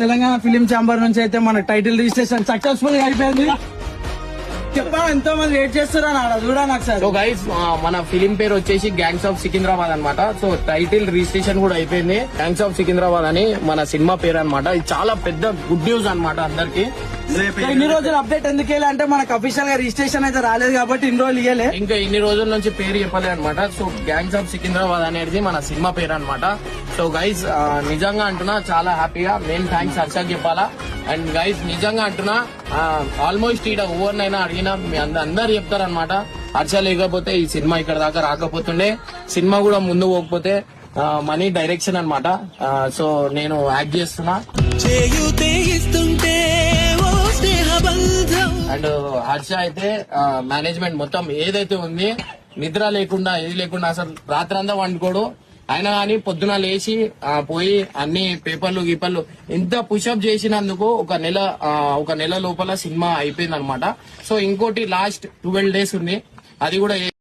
Telangana film chamber నుంచి అయితే మన టైటిల్ రిజిస్ట్రేషన్ సక్సెస్ఫుల్ గా అయిపోయింది. చెప్పా ఎంతో మంది వెయిట్ చేస్తున్నారు అక్కడ చూడండి ఒకసారి. సో గైస్ మన ఫిలిం పేరు వచ్చేసి గ్యాంగ్స్ ఆఫ్ సికింద్రాబాద్ అన్నమాట. సో టైటిల్ రిజిస్ట్రేషన్ కూడా అయిపోయింది. గ్యాంగ్స్ ఆఫ్ సికింద్రాబాద్ అని మన సినిమా పేరు అన్నమాట. ఇది చాలా పెద్ద గుడ్ న్యూస్ అన్నమాట అందరికి. ఇన్ని రోజులు అప్డేట్ ఎందుకు వెళ్ళి అంటే మనకు అఫీషియల్ గా రిజిస్ట్రేషన్ అయితే రాలేదు కాబట్టి ఇన్ని రోజులు ఇవ్వలే. ఇంకా ఇన్ని రోజుల నుంచి పేరు చెప్పలేదు అనమాట. సో గ్యాంగ్స్ ఆఫ్ సికింద్రాబాద్ అనేది మన సినిమా పేరు అన్నమాట. సో గైస్ నిజంగా అంటున్నా చాలా హ్యాపీగా మెయిన్ థ్యాంక్స్ హర్షకి చెప్పాలా. అండ్ గైస్ నిజంగా అంటున్నా ఆల్మోస్ట్ ఈడ ఓవర్నైనా అడిగినా మీ అందరు చెప్తారనమాట. హర్ష లేకపోతే ఈ సినిమా ఇక్కడ దాకా రాకపోతుండే, సినిమా కూడా ముందు పోకపోతే మనీ డైరెక్షన్ అన్నమాట. సో నేను యాక్ట్ చేస్తున్నా అండ్ హర్ష అయితే మేనేజ్మెంట్ మొత్తం ఏదైతే ఉంది నిద్ర లేకుండా ఏది లేకుండా అసలు రాత్రంతా వండుకోడు. అయినా కానీ పొద్దున లేచి పోయి అన్ని పేపర్లు గీపర్లు ఇంత పుషప్ చేసినందుకు ఒక నెల లోపల సినిమా అయిపోయింది అనమాట. సో ఇంకోటి లాస్ట్ 12 days ఉంది, అది కూడా